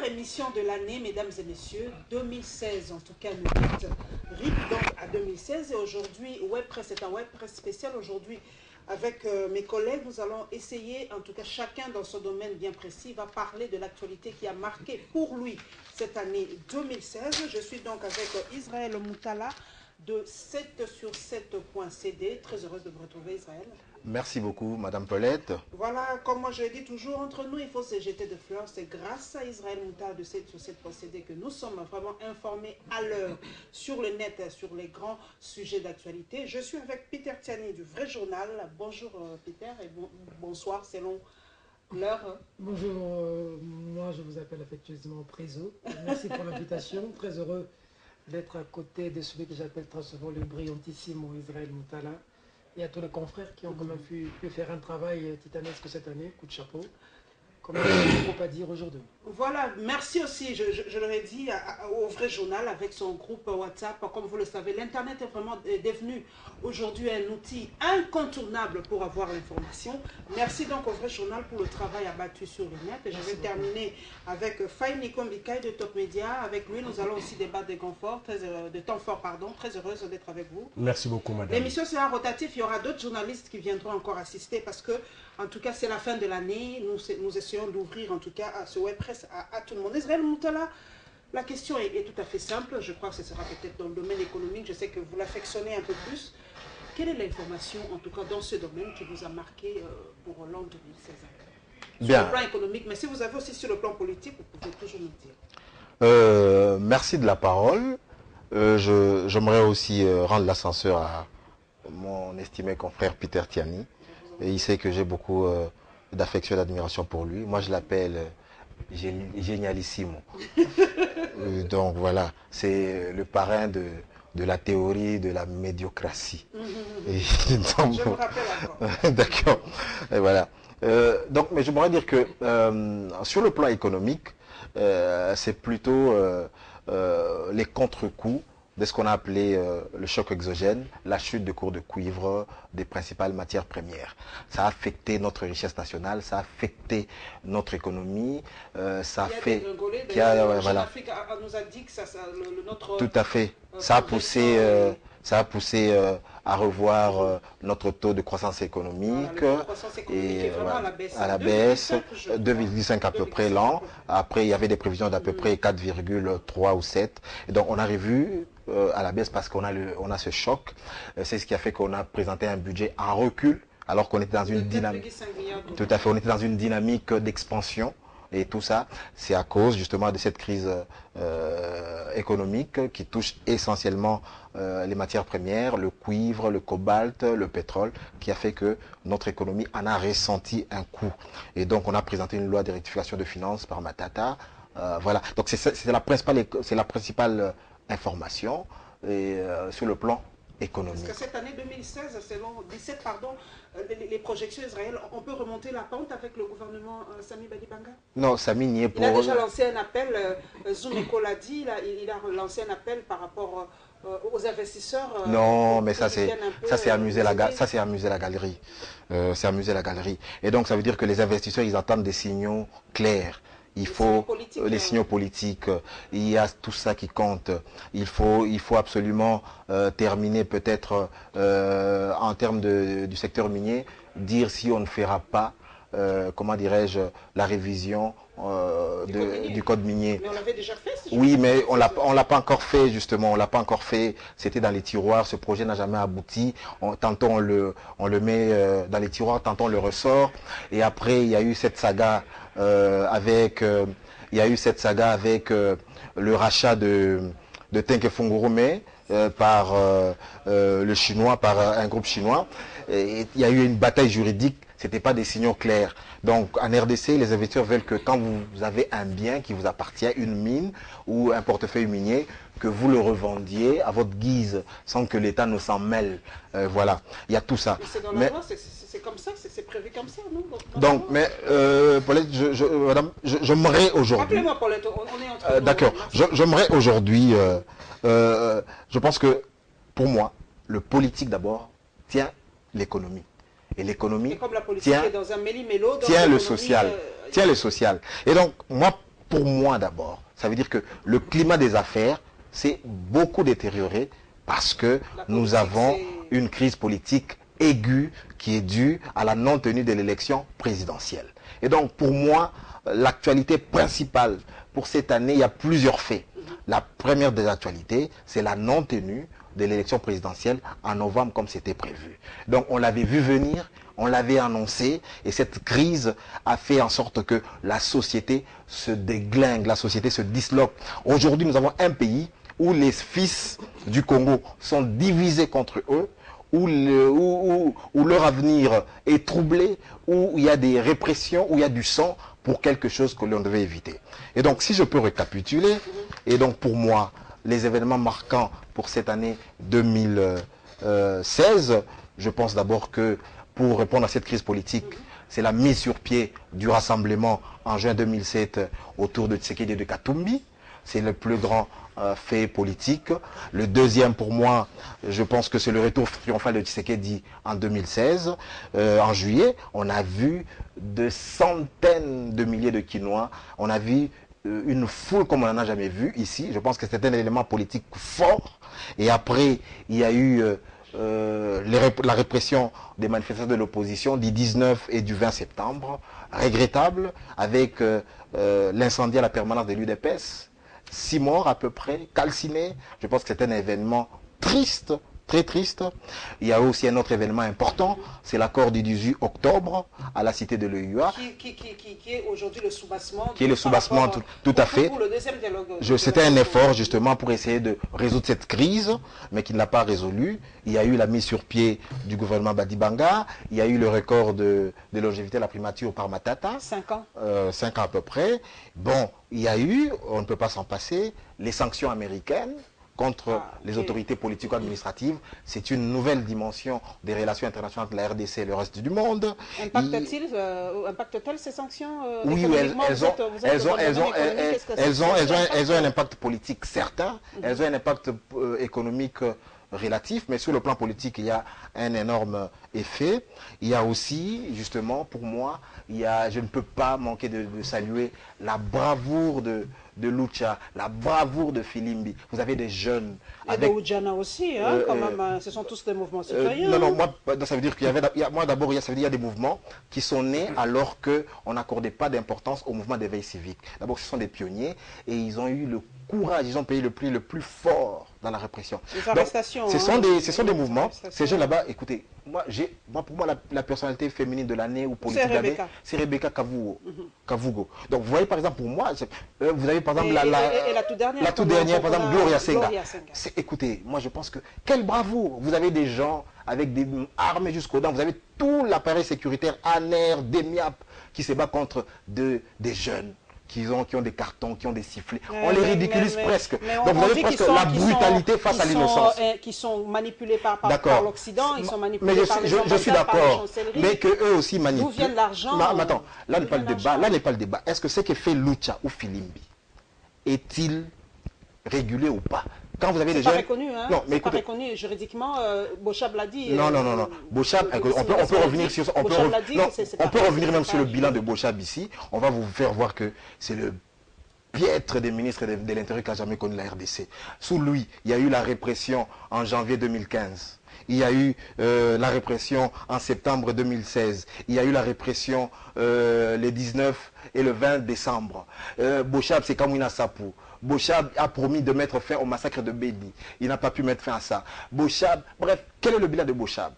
dernière émission de l'année, mesdames et messieurs, 2016. En tout cas, nous RIP donc à 2016. Et aujourd'hui, WebPress est un WebPress spécial. Aujourd'hui, avec mes collègues, nous allons essayer, en tout cas chacun dans son domaine bien précis, va parler de l'actualité qui a marqué pour lui cette année 2016. Je suis donc avec Israël Moutala de 7sur7.cd. Très heureuse de vous retrouver, Israël. Merci beaucoup, Madame Paulette. Voilà, comme moi je le dis toujours, entre nous, il faut se jeter de fleurs. C'est grâce à Israël Moutala de 7sur7.cd que nous sommes vraiment informés à l'heure sur le net, sur les grands sujets d'actualité. Je suis avec Peter Tiani du Vrai Journal. Bonjour Peter et bonsoir selon l'heure. Bonjour, moi je vous appelle affectueusement Prézo. Merci pour l'invitation. Très heureux d'être à côté de celui que j'appelle très souvent le brillantissimo Israël Moutala. Et à tous les confrères qui ont quand même pu faire un travail titanesque cette année. Coup de chapeau. Comme il ne faut pas dire aujourd'hui. Voilà, merci aussi, je l'aurais dit, au Vrai Journal avec son groupe WhatsApp. Comme vous le savez, l'Internet est vraiment devenu aujourd'hui un outil incontournable pour avoir l'information. Merci donc au Vrai Journal pour le travail abattu sur le net. Et je vais terminer avec Faye Nikombikai de Top Media. Avec lui, nous allons aussi débattre de temps fort, pardon. Très heureuse d'être avec vous. Merci beaucoup, madame. L'émission sera rotative. Il y aura d'autres journalistes qui viendront encore assister parce que, en tout cas, c'est la fin de l'année. Nous essayons d'ouvrir, en tout cas, ce WebPress à tout le monde. Israël Moutala, la question est tout à fait simple. Je crois que ce sera peut-être dans le domaine économique. Je sais que vous l'affectionnez un peu plus. Quelle est l'information, en tout cas, dans ce domaine qui vous a marqué pour l'an 2016? Sur le plan économique, mais si vous avez aussi sur le plan politique, vous pouvez toujours nous dire. Merci de la parole. J'aimerais aussi rendre l'ascenseur à mon estimé confrère Peter Tiani. Et il sait que j'ai beaucoup d'affection et d'admiration pour lui. Moi, je l'appelle Génialissimo. Donc voilà, c'est le parrain de la théorie de la médiocratie. Je me rappelle encore. D'accord. Et voilà. Donc, mais je voudrais dire que sur le plan économique, c'est plutôt les contre-coups de ce qu'on a appelé le choc exogène, la chute de cours de cuivre des principales matières premières. Ça a affecté notre richesse nationale, ça a affecté notre économie, ça a fait... Voilà. Nous a dit que notre... Tout à fait. Ça a poussé à revoir notre taux de croissance économique, et à la baisse, 2,5 à peu près l'an. Après, il y avait des prévisions d'à peu près 4,3 ou 7. Et donc, on a revu à la baisse parce qu'on a ce choc. C'est ce qui a fait qu'on a présenté un budget en recul, alors qu'on était dans une dynamique. Tout à fait, on était dans une dynamique d'expansion. Et tout ça, c'est à cause justement de cette crise économique qui touche essentiellement les matières premières, le cuivre, le cobalt, le pétrole, qui a fait que notre économie en a ressenti un coup. Et donc, on a présenté une loi de rectification de finances par Matata. Voilà. Donc, c'est la principale information sur le plan économique. Parce que cette année 2016, selon 17, pardon, les projections israéliennes, on peut remonter la pente avec le gouvernement Sami Badibanga? Non, Sami n'y est pour... Il a déjà lancé un appel, Zoumeko l'a dit, il a lancé un appel par rapport aux investisseurs. Non, mais ça c'est amuser la galerie. C'est amuser la galerie. Et donc ça veut dire que les investisseurs, ils attendent des signaux clairs. Il faut les signaux politiques, il y a tout ça qui compte. Il faut absolument terminer peut-être en termes du secteur minier, dire si on ne fera pas, comment dirais-je, la révision du code minier. Mais on l'avait déjà fait. Oui, mais on l'a pas encore fait justement. On l'a pas encore fait. C'était dans les tiroirs. Ce projet n'a jamais abouti. Tantôt on le met dans les tiroirs, tantôt on le ressort. Et après il y a eu cette saga avec le rachat de Tenke Fungurume par le chinois, par un groupe chinois. Et il y a eu une bataille juridique. C'était pas des signaux clairs. Donc en RDC, les investisseurs veulent que quand vous avez un bien qui vous appartient, une mine ou un portefeuille minier, que vous le revendiez à votre guise, sans que l'État ne s'en mêle. Voilà, il y a tout ça. Mais c'est dans la loi, c'est comme ça, c'est prévu comme ça, non? Donc, mais Paulette, madame, j'aimerais aujourd'hui... Rappelez-moi, Paulette, on est entre... D'accord, j'aimerais aujourd'hui... je pense que, pour moi, le politique d'abord tient l'économie. Et l'économie comme la politique tient, est dans un méli-mélo, tient le social. Tient le social. Et donc, moi, pour moi d'abord, ça veut dire que le climat des affaires s'est beaucoup détérioré parce que nous avons une crise politique aiguë qui est due à la non-tenue de l'élection présidentielle. Et donc, pour moi, l'actualité principale pour cette année, il y a plusieurs faits. La première des actualités, c'est la non-tenue de l'élection présidentielle en novembre comme c'était prévu. Donc, on l'avait vu venir, on l'avait annoncé, et cette crise a fait en sorte que la société se déglingue, la société se disloque. Aujourd'hui, nous avons un pays où les fils du Congo sont divisés contre eux, où leur avenir est troublé, où il y a des répressions, où il y a du sang pour quelque chose que l'on devait éviter. Et donc, si je peux récapituler, et donc pour moi, les événements marquants pour cette année 2016, je pense d'abord que pour répondre à cette crise politique, c'est la mise sur pied du rassemblement en juin 2007 autour de Tshisekedi et de Katumbi. C'est le plus grand fait politique. Le deuxième, pour moi, je pense que c'est le retour triomphal de Tshisekedi en 2016. En juillet, on a vu de centaines de milliers de Quinois. On a vu une foule comme on n'en a jamais vu ici. Je pense que c'était un élément politique fort. Et après, il y a eu la répression des manifestations de l'opposition du 19 et du 20 septembre, regrettable, avec l'incendie à la permanence de l'UDPS. 6 morts à peu près, calcinés. Je pense que c'est un événement triste, très triste. Il y a aussi un autre événement important, c'est l'accord du 18 octobre à la cité de l'EUA. Qui est aujourd'hui le soubassement. Qui est le soubassement, tout à fait. Pour le deuxième dialogue. C'était un effort justement pour essayer de résoudre cette crise, mais qui ne l'a pas résolu. Il y a eu la mise sur pied du gouvernement Badibanga, il y a eu le record de longévité de la primature par Matata. 5 ans. 5 ans à peu près. Bon, il y a eu, on ne peut pas s'en passer, les sanctions américaines contre les autorités politico-administratives. C'est une nouvelle dimension des relations internationales de la RDC et le reste du monde. Impactent-elles ces sanctions oui, elles ont un impact politique certain, elles ont un impact économique relatif, mais sur le plan politique, il y a un énorme effet. Il y a aussi, justement, pour moi, je ne peux pas manquer de saluer la bravoure de Lucha, la bravoure de Filimbi. Vous avez des jeunes. Et de Oudjana aussi, hein, quand même, ce sont tous des mouvements citoyens. Non, moi, ça veut dire qu'il y avait, moi d'abord, ça veut dire qu'il y a des mouvements qui sont nés alors qu'on n'accordait pas d'importance au mouvement d'éveil civique. D'abord, ce sont des pionniers et ils ont eu le courage, ils ont payé le prix le plus fort dans la répression. Les arrestations. Donc, ce sont des mouvements. Ces jeunes là-bas, écoutez, pour moi, la personnalité féminine de l'année ou politique de l'année, c'est Rebecca Kavugo. Donc, vous voyez, par exemple, pour moi, vous avez par exemple la toute dernière, par exemple, Gloria Senga. Écoutez, moi je pense que, quelle bravoure. Vous avez des gens avec des armes jusqu'aux dents, vous avez tout l'appareil sécuritaire, ANER, DEMIAP, qui se bat contre des jeunes. Qui ont des cartons, qui ont des sifflets. On les ridiculise presque. Donc vous avez presque la brutalité face à l'innocence. Qui sont manipulés par l'Occident, ils sont manipulés par les je suis d'accord, mais qu'eux aussi manipulent. D'où vient l'argent? Attends, là n'est pas le débat. Là n'est pas le débat. Est-ce que ce que fait Lucha ou Filimbi est-il régulé ou pas? Quand vous avez des jeunes... reconnu, hein? Non, mais écoutez... pas reconnu juridiquement, Bochab l'a dit. Non. Bochab, on peut revenir sur... On peut revenir même sur le bilan de Bochab ici. On va vous faire voir que c'est le piètre des ministres de l'Intérieur qui n'a jamais connu la RDC. Sous lui, il y a eu la répression en janvier 2015. Il y a eu la répression en septembre 2016. Il y a eu la répression les 19 et le 20 décembre. Bochab, c'est Kamwina Sapou. Bochab a promis de mettre fin au massacre de Béni. Il n'a pas pu mettre fin à ça. Bochab, bref, quel est le bilan de Bochab?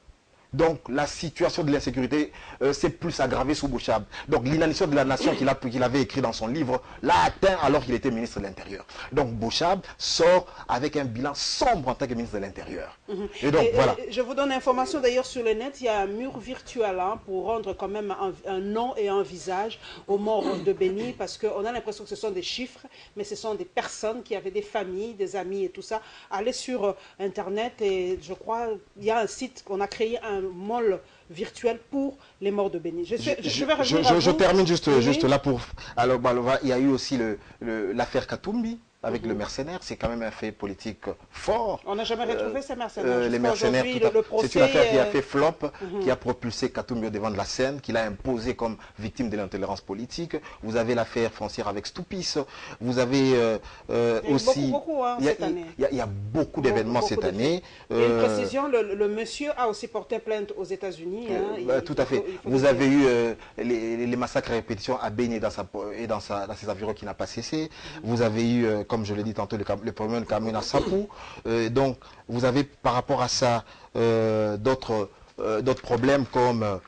Donc la situation de l'insécurité s'est plus aggravée sous Bochab. Donc l'inanition de la nation qu'il avait écrit dans son livre l'a atteint alors qu'il était ministre de l'Intérieur. Donc Bochab sort avec un bilan sombre en tant que ministre de l'Intérieur. Et donc voilà. Je vous donne information d'ailleurs sur le net, il y a un mur virtuel pour rendre quand même un nom et un visage aux morts de Béni, parce qu'on a l'impression que ce sont des chiffres, mais ce sont des personnes qui avaient des familles, des amis et tout ça. Allez sur Internet et je crois il y a un site qu'on a créé, un mall virtuel pour les morts de Béni. Je termine juste là pour... Alors, il y a eu aussi l'affaire Katumbi. avec le mercenaire, c'est quand même un fait politique fort. On n'a jamais retrouvé ces mercenaires. Les mercenaires, c'est une affaire qui a fait flop, qui a propulsé Katumbi au devant de la scène, qui l'a imposé comme victime de l'intolérance politique. Vous avez l'affaire foncière avec Stoupis. Vous avez aussi... Il y a beaucoup d'événements cette année. Une précision, le monsieur a aussi porté plainte aux États-Unis. Tout à fait. Vous avez eu les massacres à répétition à Beni dans ses environs qui n'a pas cessé. Vous avez eu, comme je l'ai dit tantôt, le problème de Cameroun à Sapou. Donc, vous avez par rapport à ça d'autres problèmes comme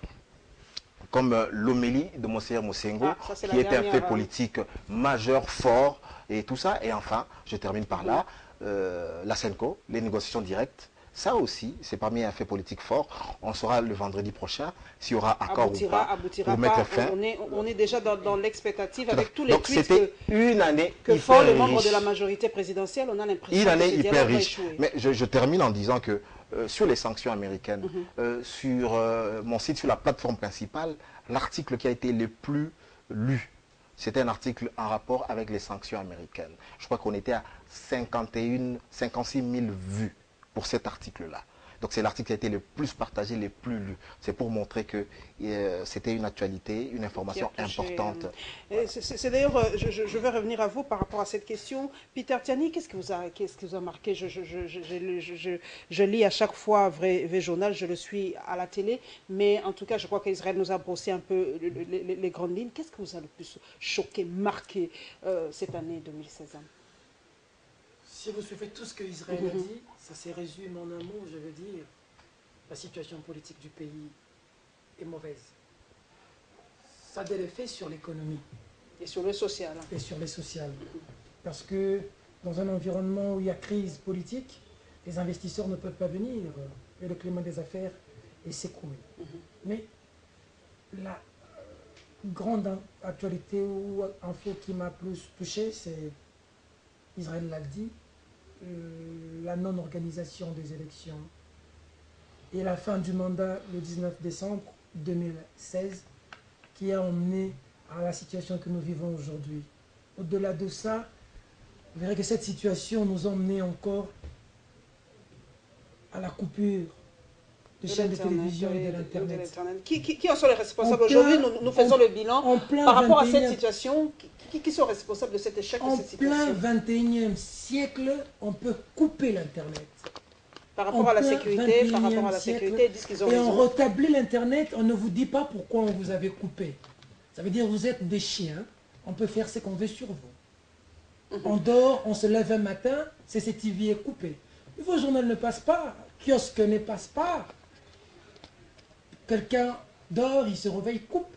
l'homélie de Monseigneur Mosengo, qui était un fait politique majeur, fort, et tout ça. Et enfin, je termine par là, la SENCO, les négociations directes. Ça aussi, c'est parmi un fait politique fort. On saura le vendredi prochain s'il y aura accord ou pas pour mettre fin. On est déjà dans l'expectative avec tous les tweets c'était une année que font les membres de la majorité présidentielle. On a l'impression une année hyper riche. Mais je termine en disant que sur les sanctions américaines, sur mon site, sur la plateforme principale, l'article qui a été le plus lu, c'était un article en rapport avec les sanctions américaines. Je crois qu'on était à 56 000 vues pour cet article-là. Donc c'est l'article qui a été le plus partagé, le plus lu. C'est pour montrer que c'était une actualité, une information importante. C'est d'ailleurs, je vais revenir à vous par rapport à cette question. Peter Tiani, qu'est-ce qui vous a marqué? Je lis à chaque fois Vrai Journal, je le suis à la télé, mais en tout cas, je crois qu'Israël nous a brossé un peu les grandes lignes. Qu'est-ce qui vous a le plus choqué, marqué cette année 2016? Si vous suivez tout ce que Israël a dit, ça se résume en un mot, je veux dire, la situation politique du pays est mauvaise. Ça a des effets sur l'économie. Et sur le social. Et sur les sociales. Parce que dans un environnement où il y a crise politique, les investisseurs ne peuvent pas venir et le climat des affaires s'écroule. Mais la grande actualité ou info qui m'a plus touché, c'est, Israël l'a dit, la non-organisation des élections et la fin du mandat le 19 décembre 2016 qui a emmené à la situation que nous vivons aujourd'hui. Au-delà de ça, vous verrez que cette situation nous a emmené encore à la coupure de chaînes de télévision et de l'Internet. Qui en sont les responsables? Aujourd'hui, nous faisons le bilan par rapport à cette situation. Qui sont responsables de cet échec, de cette situation? En plein 21e siècle, on peut couper l'Internet. Par rapport à la sécurité, ils disent qu'ils ont raison. Et on rétablit l'Internet, on ne vous dit pas pourquoi on vous avait coupé. Ça veut dire que vous êtes des chiens, on peut faire ce qu'on veut sur vous. On dort, on se lève un matin, CCTV est coupé. Vos journaux ne passent pas, kiosque ne passe pas. Quelqu'un dort, il se réveille, coupe.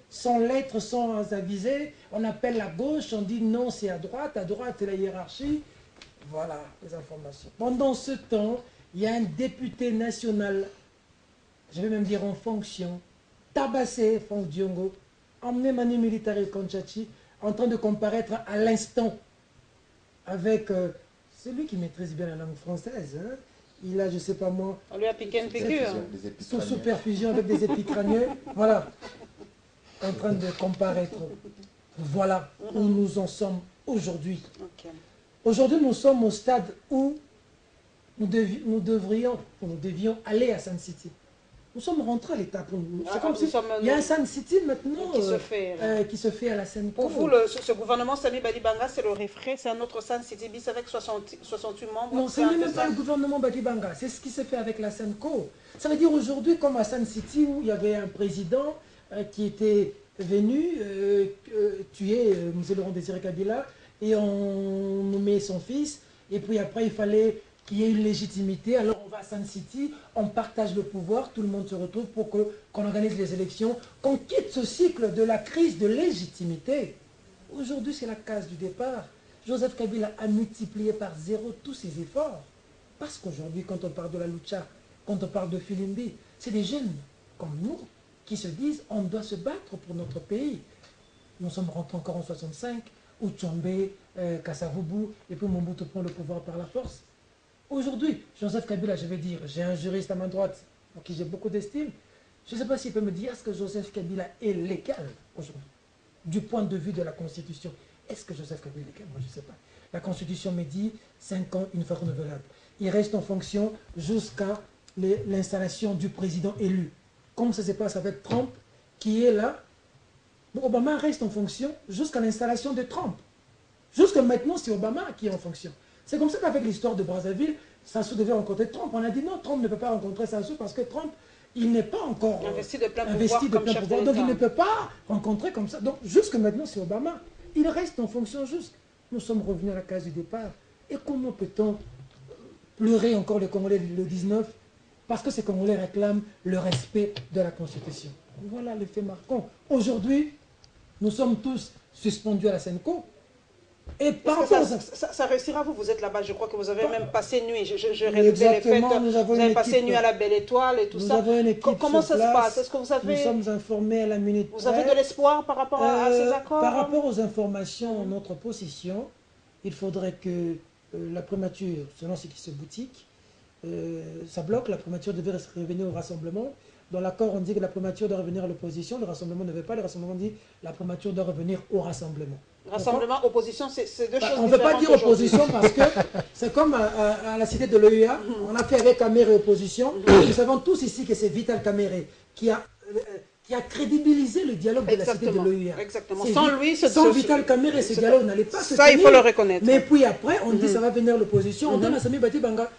Sans lettres, sans aviser, on appelle la gauche, on dit non, c'est à droite c'est la hiérarchie. Voilà les informations. Pendant ce temps, il y a un député national, je vais même dire en fonction, tabassé Franck Diongo, emmené Manu Militari Konchachi, en train de comparaître à l'instant avec celui qui maîtrise bien la langue française. Hein. Il a, je ne sais pas moi... On lui a piqué une piqûre. Sous perfusion avec des épicranieux. Voilà. En train de comparaître. Voilà où nous en sommes aujourd'hui. Aujourd'hui, nous sommes au stade où nous devions aller à Sun City. Nous sommes rentrés à l'étape où c'est comme si il y a un Sun City maintenant qui se fait à la SENCO. Pour vous, ce gouvernement Sami Badibanga, c'est le reflet, c'est un autre Sun City bis avec 68 membres. Non, ce n'est même pas le gouvernement Badibanga, c'est ce qui se fait avec la SENCO. Ça veut dire aujourd'hui, comme à Sun City, où il y avait un président qui était venu tuer M. Laurent Désiré Kabila, et on nommait son fils, et puis après il fallait qu'il y ait une légitimité, alors on va à Sun City, on partage le pouvoir, tout le monde se retrouve pour qu'on organise les élections, qu'on quitte ce cycle de la crise de légitimité. Aujourd'hui, c'est la case du départ. Joseph Kabila a multiplié par 0 tous ses efforts. Parce qu'aujourd'hui, quand on parle de la Lucha, quand on parle de Filimbi, c'est des jeunes comme nous qui se disent on doit se battre pour notre pays. Nous sommes rentrés encore en 65, où Tchombe, Kassavubu, et puis Mobutu prend le pouvoir par la force. Aujourd'hui, Joseph Kabila, je vais dire, j'ai un juriste à ma droite, pour qui j'ai beaucoup d'estime, je ne sais pas s'il peut me dire, est-ce que Joseph Kabila est légal aujourd'hui, du point de vue de la Constitution? Est-ce que Joseph Kabila est légal? Moi, je ne sais pas. La Constitution me dit 5 ans, une fois renouvelable. Il reste en fonction jusqu'à l'installation du président élu. Comme ça se passe avec Trump, qui est là. Bon, Obama reste en fonction jusqu'à l'installation de Trump. Jusqu'à maintenant, c'est Obama qui est en fonction. C'est comme ça qu'avec l'histoire de Brazzaville, Sassou devait rencontrer Trump. On a dit non, Trump ne peut pas rencontrer Sassou parce que Trump, il n'est pas encore investi de plein pouvoir. Donc il ne peut pas rencontrer comme ça. Donc jusque maintenant, c'est Obama. Il reste en fonction juste. Nous sommes revenus à la case du départ. Et comment peut-on pleurer encore les Congolais le 19 parce que ces Congolais réclament le respect de la Constitution. Voilà le fait marquant. Aujourd'hui, nous sommes tous suspendus à la Senco. Et ça réussira, vous êtes là-bas, je crois que vous avez même passé nuit, je réalisais les fêtes, vous avez passé nuit à la Belle Étoile et tout ça. Comment ça se passe? Est-ce que vous avez... Nous sommes informés à la minute. Vous avez de l'espoir par rapport à ces accords? Par rapport aux informations en notre possession, il faudrait que la primature, selon ce qui se boutique, ça bloque, la primature devait revenir au rassemblement. Dans l'accord, on dit que la primature doit revenir à l'opposition, le rassemblement ne veut pas, le rassemblement dit que la primature doit revenir au rassemblement. Rassemblement, opposition, c'est deux choses différentes. On ne peut pas dire opposition parce que c'est comme à la cité de l'OEA, on a fait avec Kamere opposition. Nous savons tous ici que c'est Vital Kamere qui a crédibilisé le dialogue de la cité de l'OEA. Exactement. Sans lui, sans Vital Kamere, ce dialogue n'allait pas se tenir. Ça, il faut le reconnaître. Mais puis après, on dit que ça va venir l'opposition. On donne à Sami Bati Banga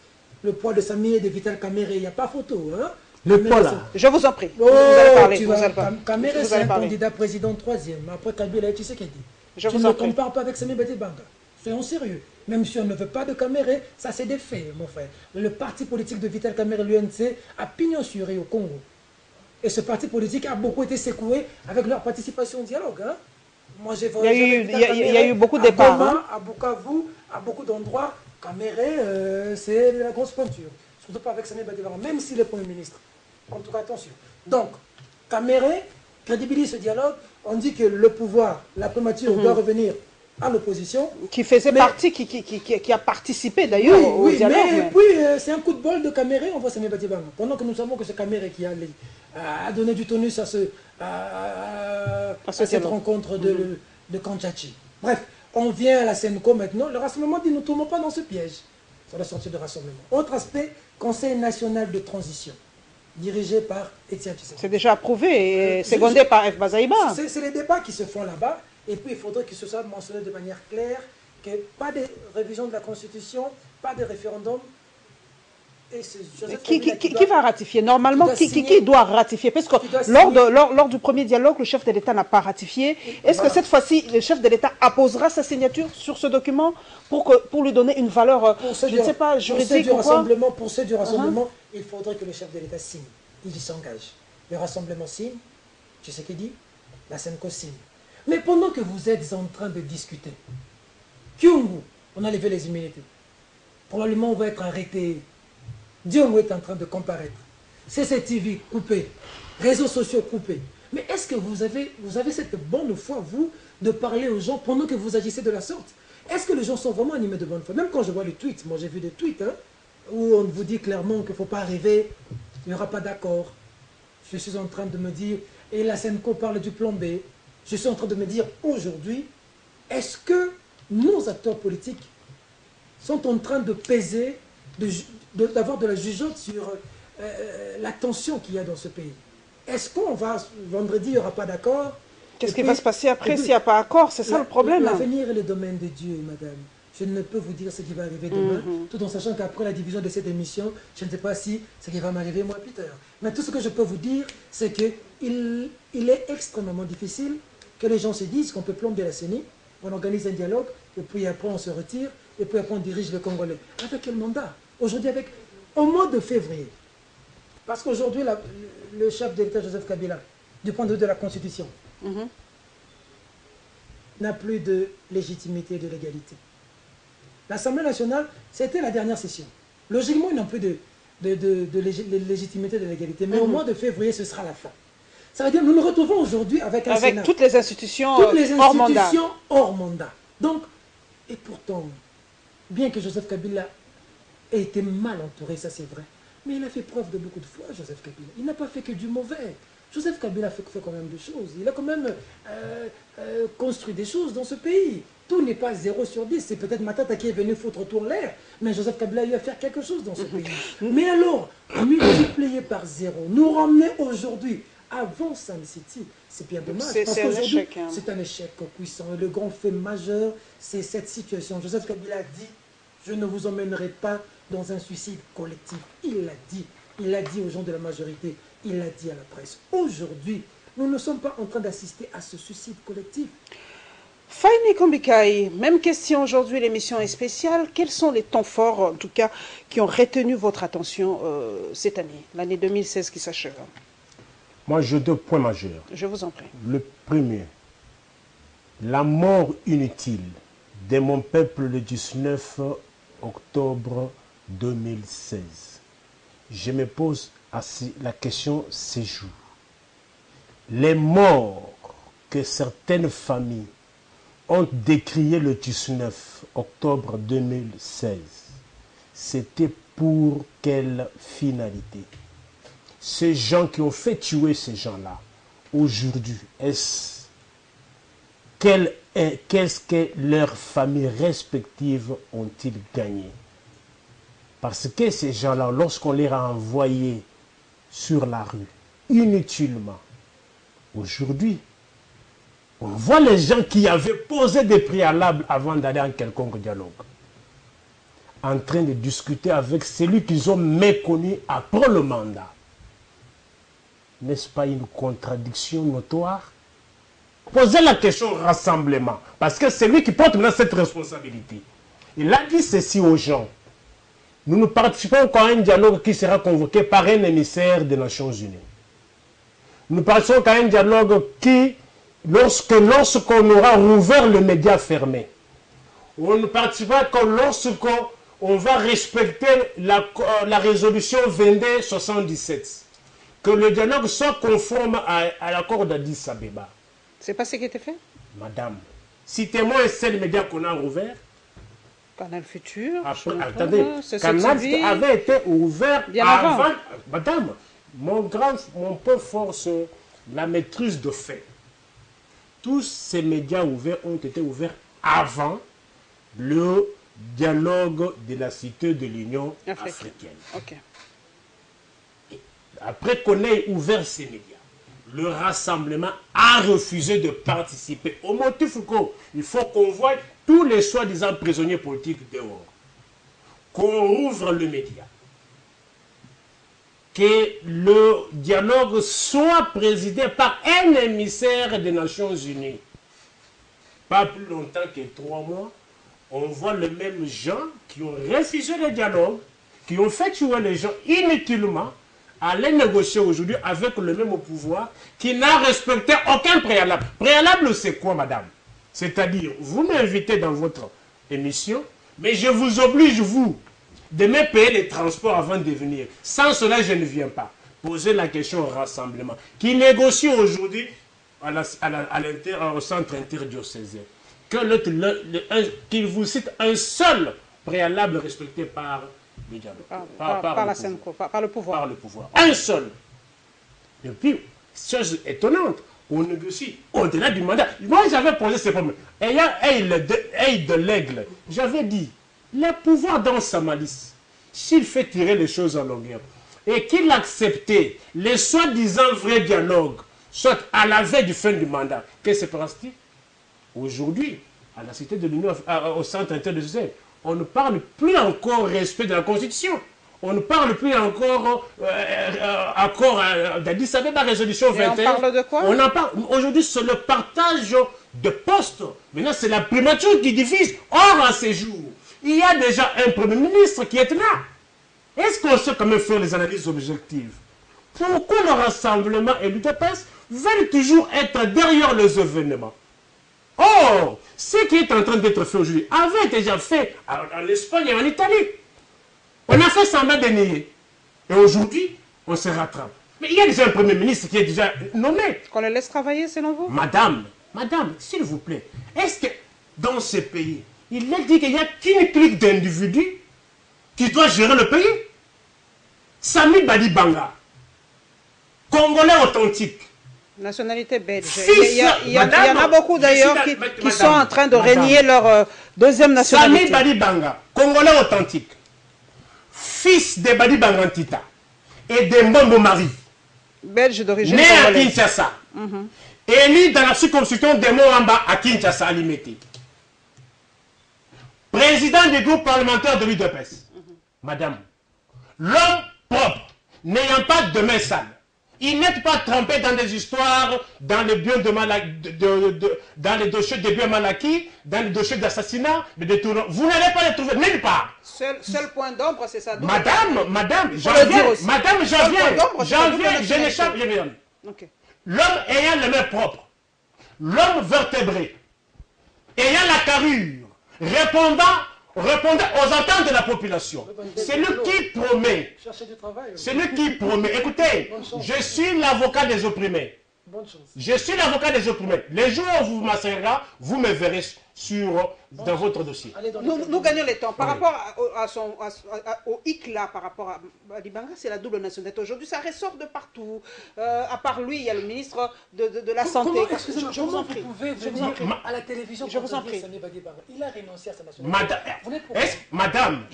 le poids de Sami et de Vital Kamere. Il n'y a pas photo. Hein? Le poids là. Je vous en prie. Vous allez parler. Kamere, c'est un candidat président 3e. Après Kabila, tu sais qu'il dit. Tu ne compares pas avec Sami Bati Banga. Soyons sérieux. Même si on ne veut pas de Kamere, ça c'est des faits, mon frère. Le parti politique de Vital Kamere, l'UNC, a pignon sur au Congo. Et ce parti politique a beaucoup été secoué avec leur participation au dialogue. Hein? Moi, il y a eu beaucoup de départs. À Bukavu, à beaucoup d'endroits, Kamere, c'est la grosse pointure. Surtout pas avec Sami Bati Banga, même s'il est Premier ministre. En tout cas, attention. Donc, Kamere crédibilise ce dialogue. On dit que le pouvoir, la primature doit revenir à l'opposition. Qui faisait partie, qui a participé d'ailleurs au dialogue. Mais puis, c'est un coup de bol de Kamere, on voit Sami Bati Banga. Pendant que nous savons que c'est Kamere qui a donné du tonus à cette rencontre de Kanchachi. Bref, on vient à la Senco maintenant. Le rassemblement dit, nous ne tombons pas dans ce piège. Ça doit sortir de rassemblement. Autre aspect, Conseil national de transition, dirigé par Etienne Tshisekedi. C'est déjà approuvé et secondé par F. Bazaïba. C'est les débats qui se font là-bas. Et puis, il faudrait que ce soit mentionné de manière claire que pas de révision de la Constitution, pas de référendum. Qui va ratifier? Normalement, qui doit ratifier? Parce que lors du premier dialogue, le chef de l'État n'a pas ratifié. Est-ce que cette fois-ci, le chef de l'État apposera sa signature sur ce document pour lui donner une valeur, je ne sais pas, juridique ou quoi? Pour ceux du rassemblement, il faudrait que le chef de l'État signe. Il s'engage. Le rassemblement signe, tu sais ce qu'il dit? La Senco signe. Mais pendant que vous êtes en train de discuter, Kyungu, on a levé les immunités. Probablement, on va être arrêté. Diongo est en train de comparaître. CCTV coupé, réseaux sociaux coupés. Mais est-ce que vous avez cette bonne foi, vous, de parler aux gens pendant que vous agissez de la sorte? Est-ce que les gens sont vraiment animés de bonne foi? Même quand je vois les tweets, moi j'ai vu des tweets, hein, où on vous dit clairement qu'il ne faut pas rêver, il n'y aura pas d'accord. Je suis en train de me dire, et la Senco parle du plan B. Je suis en train de me dire, aujourd'hui, est-ce que nos acteurs politiques sont en train de peser, d'avoir de la jugeote sur la tension qu'il y a dans ce pays? Est-ce qu'on va, vendredi, il n'y aura pas d'accord? Qu'est-ce qui va se passer après s'il n'y a pas d'accord? C'est ça le problème. L'avenir est le domaine de Dieu, madame. Je ne peux vous dire ce qui va arriver demain, tout en sachant qu'après la division de cette émission, je ne sais pas si ce qui va m'arriver moi plus tard. Mais tout ce que je peux vous dire, c'est qu'il est extrêmement difficile que les gens se disent qu'on peut plomber la CENI, on organise un dialogue, et puis après on se retire, et puis après on dirige le Congolais. Avec quel mandat? Aujourd'hui, au mois de février, parce qu'aujourd'hui, le chef de l'État, Joseph Kabila, du point de vue de la Constitution, n'a plus de légitimité et de légalité. L'Assemblée nationale, c'était la dernière session. Logiquement, ils n'ont plus de légitimité et de légalité. Mais au mois de février, ce sera la fin. Ça veut dire que nous nous retrouvons aujourd'hui avec un Sénat. Toutes les institutions hors mandat. Donc, et pourtant, bien que Joseph Kabila ait été mal entouré, ça c'est vrai, mais il a fait preuve de beaucoup de foi, Joseph Kabila. Il n'a pas fait que du mauvais. Joseph Kabila fait quand même des choses. Il a quand même construit des choses dans ce pays. Tout n'est pas 0 sur 10. C'est peut-être Matata qui est venu foutre tout en l'air. Mais Joseph Kabila a eu à faire quelque chose dans ce pays. Mais alors, multiplié par 0, nous ramener aujourd'hui avant Sun City, c'est bien dommage. C'est un échec. Hein. C'est un échec puissant. Et le grand fait majeur, c'est cette situation. Joseph Kabila a dit, je ne vous emmènerai pas dans un suicide collectif. Il l'a dit. Il l'a dit aux gens de la majorité. Il l'a dit à la presse. Aujourd'hui, nous ne sommes pas en train d'assister à ce suicide collectif. Faini Kombikai, même question aujourd'hui, l'émission est spéciale. Quels sont les temps forts, en tout cas, qui ont retenu votre attention cette année, l'année 2016 qui s'achève? Moi, j'ai 2 points majeurs. Je vous en prie. Le premier, la mort inutile de mon peuple le 19 octobre 2016. Je me pose la question ces jours. Les morts que certaines familles ont décrié le 19 octobre 2016, c'était pour quelle finalité? Ces gens qui ont fait tuer ces gens-là, aujourd'hui, qu'est-ce que leurs familles respectives ont-ils gagné? Parce que ces gens-là, lorsqu'on les a envoyés sur la rue, inutilement, aujourd'hui, on voit les gens qui avaient posé des préalables avant d'aller en quelconque dialogue, en train de discuter avec celui qu'ils ont méconnu après le mandat. N'est-ce pas une contradiction notoire? Posez la question au rassemblement, parce que c'est lui qui porte maintenant cette responsabilité. Il a dit ceci aux gens. Nous ne participons qu'à un dialogue qui sera convoqué par un émissaire des Nations Unies. Nous participons qu'à un dialogue qui, lorsqu'on aura rouvert le média fermé, on ne participera que lorsqu'on va respecter la résolution 2277. Que le dialogue soit conforme à l'accord d'Addis Abeba. C'est pas ce qui était fait? Madame, citez-moi un seul média qu'on a ouvert. Canal Futur. Attendez, Canal avait été ouvert bien avant. Madame, mon point fort, c'est la maîtrise de fait. Tous ces médias ouverts ont été ouverts avant le dialogue de la Cité de l'Union africaine. Okay. Après qu'on ait ouvert ces médias, le rassemblement a refusé de participer. Au motif qu'il faut qu'on voie tous les soi-disant prisonniers politiques dehors. Qu'on rouvre le média. Que le dialogue soit présidé par un émissaire des Nations Unies. Pas plus longtemps que 3 mois, on voit les mêmes gens qui ont refusé le dialogue, qui ont fait tuer les gens inutilement, aller négocier aujourd'hui avec le même pouvoir qui n'a respecté aucun préalable. Préalable, c'est quoi, madame? C'est-à-dire, vous m'invitez dans votre émission, mais je vous oblige, vous, de me payer les transports avant de venir. Sans cela, je ne viens pas. Posez la question au rassemblement. Qui négocie aujourd'hui au centre interdiocésain. Qu'il vous cite un seul préalable respecté par le dialogue. Par le pouvoir. Par le pouvoir. Un seul. Et puis, chose étonnante, on négocie au-delà du mandat. Moi, j'avais posé ces problèmes. Ayant œil de l'aigle, j'avais dit, le pouvoir dans sa malice, s'il fait tirer les choses en longueur, et qu'il acceptait les soi-disant vrais dialogues, soit à la veille du fin du mandat, qu'est-ce qui se passe-t-il? Aujourd'hui, à la Cité de l'Union, au centre interdiocésain, on ne parle plus encore respect de la Constitution. On ne parle plus encore accord d'Addis Abeba, résolution 21. Et on parle de quoi? On en parle. Aujourd'hui, c'est le partage de postes. Maintenant, c'est la primature qui divise. Or, à ces jours, il y a déjà un Premier ministre qui est là. Est-ce qu'on sait quand même faire les analyses objectives? Pourquoi le rassemblement et l'UDPS veulent toujours être derrière les événements? Or, ce qui est en train d'être fait aujourd'hui avait déjà fait en Espagne et en Italie. On a fait semblant de nier. Et aujourd'hui, on se rattrape. Mais il y a déjà un Premier ministre qui est déjà nommé. Qu'on le laisse travailler, selon vous? Madame, s'il vous plaît, est-ce que dans ce pays, il a dit qu'il n'y a qu'une clique d'individus qui doit gérer le pays? Sami Badibanga, Congolais authentique, Nationalité belge. Fils, Il y en a beaucoup d'ailleurs qui sont en train de renier leur deuxième nationalité. Sami Badi Banga, Congolais authentique, fils de Badi Banga Ntita et de Mbombo Marie, belge d'origine né à congolaise. Kinshasa, élu dans la circonscription de Moamba à Kinshasa, à Limete. Président du groupe parlementaire de l'UDPS. Madame, l'homme propre, n'ayant pas de main sale, il n'est pas trempé dans des histoires, dans les biens de dans les dossiers de biens mal acquis, dans les dossiers d'assassinat, de détournement. Vous n'allez pas les trouver nulle part. Seul point d'ombre, c'est ça. Madame, j'en viens, je n'échappe, je viens. L'homme ayant les mains propres, l'homme vertébré, ayant la carrure, répondant aux attentes de la population. C'est lui qui promet. C'est lui qui promet. Écoutez, je suis l'avocat des opprimés. Je suis l'avocat des opprimés. Les jours où vous m'assurera, vous me verrez dans votre dossier. Nous gagnons le temps. Par rapport au hic là, par rapport à Badi Banga, c'est la double nationalité. Aujourd'hui, ça ressort de partout. À part lui, il y a le ministre de la Santé. Je vous en prie. Vous pouvez venir à la télévision. Je vous en prie. Il a renoncé à sa nationalité. Madame,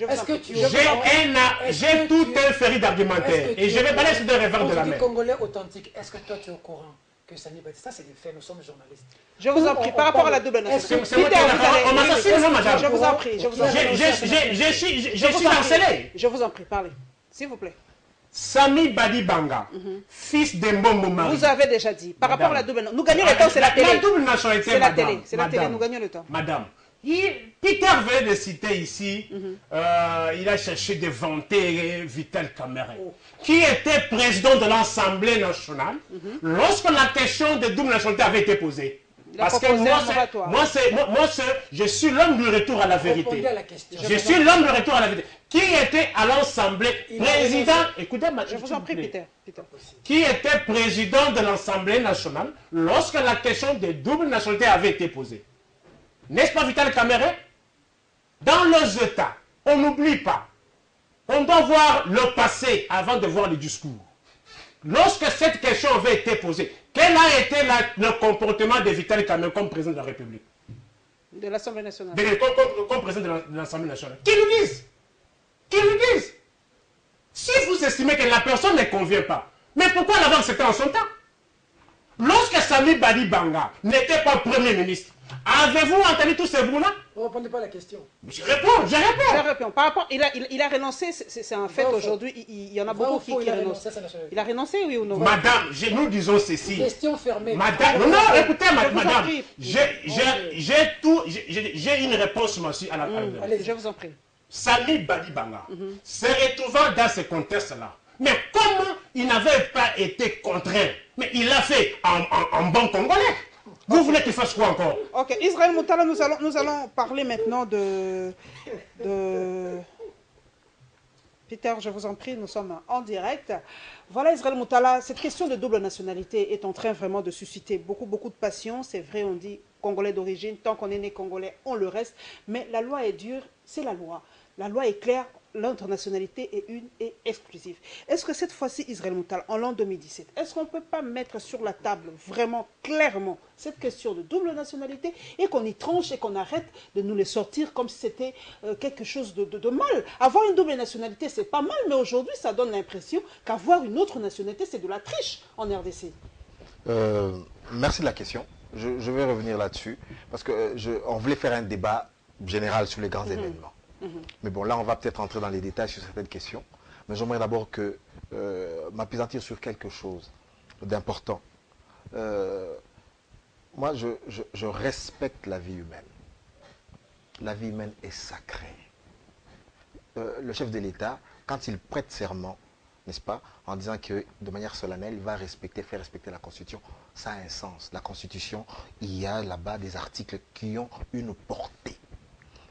est-ce que tu j'ai tout un féri d'argumentaire et je vais balayer sur des revers de la main. Congolais authentique, est-ce que toi tu es au courant que Sami Badi, ça c'est des faits, nous sommes journalistes. Je vous en prie, par rapport à la double nationalité. On m'assassine, non, madame? Je vous en prie, je suis harcelé. Je vous en prie, parlez, s'il vous plaît. Sami Badi Banga, fils de Mbombo Marie. Vous avez déjà dit, par rapport à la double nationalité. Nous gagnons le temps, c'est la télé. La double nationalité, c'est la télé, c'est la télé, nous gagnons le temps. Madame, Peter venait de citer ici, il a cherché de vanter Vital Kamerhe, qui était président de l'Assemblée nationale lorsque la question de double nationalité avait été posée. Parce que je suis l'homme du retour à la vérité. Je suis l'homme du retour à la vérité. Qui était à l'Assemblée président... Écoutez-moi, je vous en prie, Peter. Qui était président de l'Assemblée nationale lorsque la question de double nationalité avait été posée. N'est-ce pas Vital Kamerhe? Dans les États, on n'oublie pas. On doit voir le passé avant de voir le discours. Lorsque cette question avait été posée, quel a été le comportement de Vital Kamerhe comme président de la République? De l'Assemblée nationale. Comme président de l'Assemblée nationale. Qui nous disent? Qui nous disent? Si vous estimez que la personne ne convient pas, mais pourquoi l'avoir accepté en son temps? Lorsque Sami Badi Banga n'était pas Premier ministre, avez-vous entendu tous ces bruits-là? Vous ne répondez pas à la question. Je réponds. Par rapport, il a renoncé, c'est un fait aujourd'hui, il y en a beaucoup qui renoncent. Il a renoncé, oui ou non? Madame, nous disons ceci. Question fermée. Madame, non, écoutez, madame, j'ai une réponse aussi à la allez, je vous en prie. Sami Badi Banga se retrouvant dans ce contexte-là, mais comment il n'avait pas été contraint? Mais il l'a fait en bon Congolais. Vous voulez qu'il fasse quoi encore? Ok, Israël Moutala, nous allons parler maintenant de... Peter, je vous en prie, nous sommes en direct. Voilà, Israël Moutala, cette question de double nationalité est en train vraiment de susciter beaucoup de passion. C'est vrai, on dit Congolais d'origine, tant qu'on est né Congolais, on le reste. Mais la loi est dure, c'est la loi. La loi est claire, notre nationalité est une et exclusive. Est-ce que cette fois-ci, Israël Moutala, en l'an 2017, est-ce qu'on ne peut pas mettre sur la table vraiment clairement cette question de double nationalité et qu'on y tranche et qu'on arrête de nous les sortir comme si c'était quelque chose de mal? Avoir une double nationalité, c'est pas mal, mais aujourd'hui, ça donne l'impression qu'avoir une autre nationalité, c'est de la triche en RDC. Merci de la question. Je vais revenir là-dessus parce qu'on voulait faire un débat général sur les grands événements. Mais bon, là, on va peut-être entrer dans les détails sur certaines questions. Mais j'aimerais d'abord m'appesantir sur quelque chose d'important. Moi, je respecte la vie humaine. La vie humaine est sacrée. Le chef de l'État, quand il prête serment, n'est-ce pas, en disant que de manière solennelle, il va faire respecter la Constitution, ça a un sens. La Constitution, il y a là-bas des articles qui ont une portée.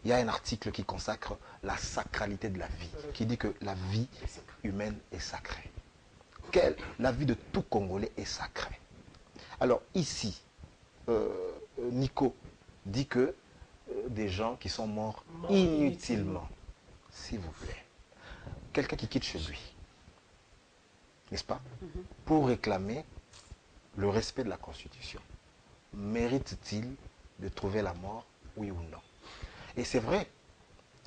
Il y a un article qui consacre la sacralité de la vie, qui dit que la vie humaine est sacrée. La vie de tout Congolais est sacrée. Alors ici, Nico dit que des gens qui sont morts inutilement, s'il vous plaît, quelqu'un qui quitte chez lui, n'est-ce pas, pour réclamer le respect de la Constitution mérite-t-il de trouver la mort, oui ou non? Et c'est vrai,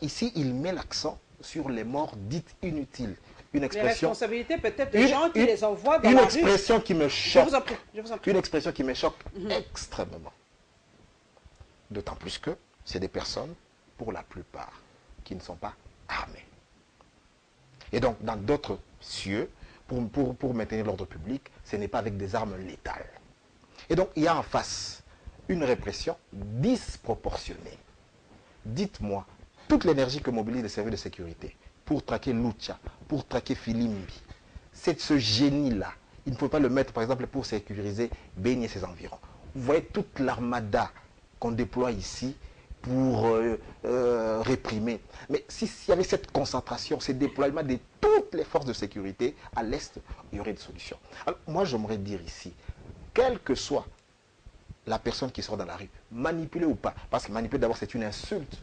ici, il met l'accent sur les morts dites inutiles. Une expression, les responsabilités peut-être des gens qui les envoient dans la rue. Une expression qui me choque. Je vous en prie, je vous en prie. Une expression qui me choque extrêmement. D'autant plus que c'est des personnes, pour la plupart, qui ne sont pas armées. Et donc, dans d'autres cieux, pour maintenir l'ordre public, ce n'est pas avec des armes létales. Et donc, il y a en face une répression disproportionnée. Dites-moi, toute l'énergie que mobilisent les services de sécurité pour traquer Lucha, pour traquer Filimbi, c'est ce génie-là. Il ne faut pas le mettre, par exemple, pour sécuriser Beni et ses environs. Vous voyez toute l'armada qu'on déploie ici pour réprimer. Mais s'il y avait cette concentration, ce déploiement de toutes les forces de sécurité à l'Est, il y aurait des solutions. Alors, moi, j'aimerais dire ici, quelle que soit la personne qui sort dans la rue, manipulée ou pas, parce que manipuler d'abord c'est une insulte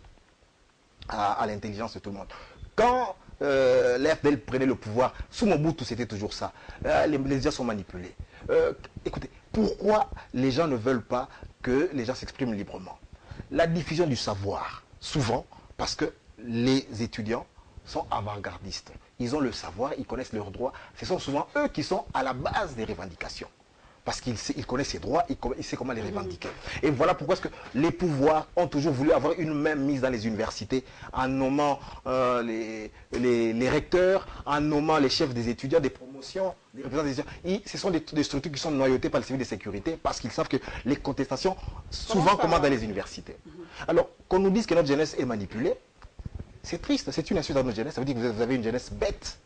à l'intelligence de tout le monde. Quand l'FDL prenait le pouvoir, sous Mobutu c'était toujours ça, les gens sont manipulés. Écoutez, pourquoi les gens ne veulent pas que les gens s'expriment librement? La diffusion du savoir, souvent, parce que les étudiants sont avant-gardistes. Ils ont le savoir, ils connaissent leurs droits. Ce sont souvent eux qui sont à la base des revendications. Parce qu'il connaît ses droits, il sait comment les revendiquer. Et voilà pourquoi est-ce que les pouvoirs ont toujours voulu avoir une même mise dans les universités, en nommant les recteurs, en nommant les chefs des étudiants, des promotions, des représentants des étudiants. Ce sont des structures qui sont noyautées par le service de sécurité, parce qu'ils savent que les contestations, souvent, commencent dans les universités. Alors, qu'on nous dise que notre jeunesse est manipulée, c'est triste, c'est une insulte à notre jeunesse, ça veut dire que vous avez une jeunesse bête.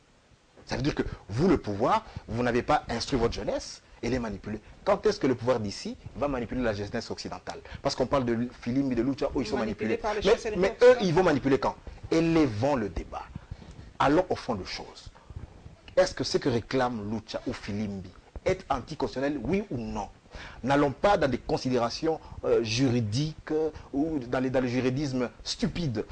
Ça veut dire que vous, le pouvoir, vous n'avez pas instruit votre jeunesse et les manipuler. Quand est-ce que le pouvoir d'ici va manipuler la jeunesse occidentale? Parce qu'on parle de Filimbi, de Lucha, où ils sont manipulés. Mais eux, ils vont manipuler quand? Élévons le débat. Allons au fond de choses. Est-ce que ce que réclame Lucha ou Filimbi est anticonstitutionnel, oui ou non? N'allons pas dans des considérations juridiques ou dans le juridisme stupide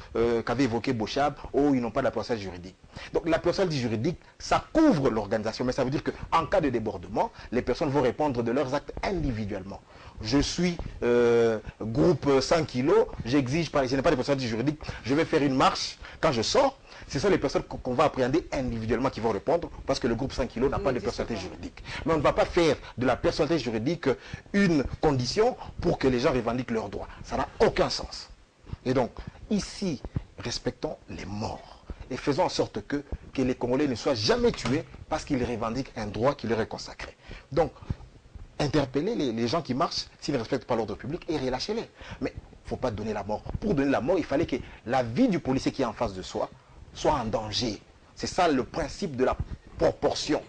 qu'avait évoqué Bochab, où ils n'ont pas d'approchage juridique. Donc l'approchage juridique, ça couvre l'organisation, mais ça veut dire qu'en cas de débordement, les personnes vont répondre de leurs actes individuellement. Je suis groupe 100 kilos, j'exige pas, je n'ai pas d'approchage juridique, je vais faire une marche. Quand je sors, ce sont les personnes qu'on va appréhender individuellement qui vont répondre, parce que le groupe 5 kilos n'a pas de personnalité juridique. Mais on ne va pas faire de la personnalité juridique une condition pour que les gens revendiquent leurs droits. Ça n'a aucun sens. Et donc, ici, respectons les morts et faisons en sorte que les Congolais ne soient jamais tués parce qu'ils revendiquent un droit qui leur est consacré. Donc, interpellez les gens qui marchent s'ils ne respectent pas l'ordre public et relâchez-les. Mais il ne faut pas donner la mort. Pour donner la mort, il fallait que la vie du policier qui est en face de soi soit en danger. C'est ça le principe de la proportion.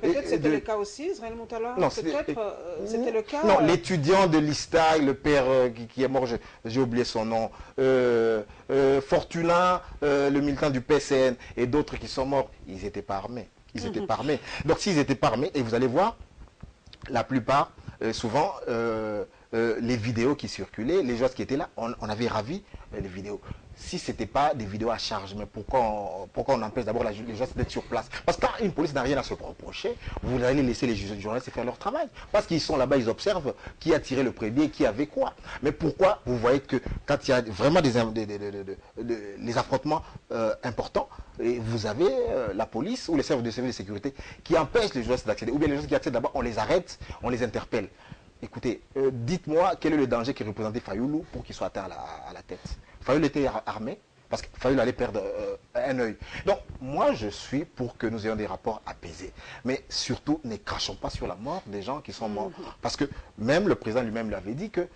Peut-être c'était le cas aussi, Israël Moutala. Non, c'était le cas. Non, l'étudiant de l'ISTAI, le père qui est mort, j'ai oublié son nom, Fortuna, le militant du PCN et d'autres qui sont morts, ils n'étaient pas armés. Ils n'étaient pas armés. Donc s'ils n'étaient pas armés, et vous allez voir, la plupart, souvent, les vidéos qui circulaient, les gens qui étaient là, on avait ravi les vidéos. Si ce n'était pas des vidéos à charge, mais pourquoi on empêche d'abord les gens d'être sur place? Parce que quand une police n'a rien à se reprocher, vous allez laisser les journalistes faire leur travail. Parce qu'ils sont là-bas, ils observent qui a tiré le premier, qui avait quoi. Mais pourquoi vous voyez que quand il y a vraiment les affrontements importants, et vous avez la police ou les services de sécurité qui empêchent les journalistes d'accéder, ou bien les gens qui accèdent là-bas, on les arrête, on les interpelle. Écoutez, dites-moi quel est le danger qui représentait Fayoulou pour qu'il soit atteint à la tête. Fayoulou était armé, parce que Fayoulou allait perdre un œil. Donc, moi, je suis pour que nous ayons des rapports apaisés. Mais surtout, ne crachons pas sur la mort des gens qui sont morts. Parce que même le président lui-même l'avait dit que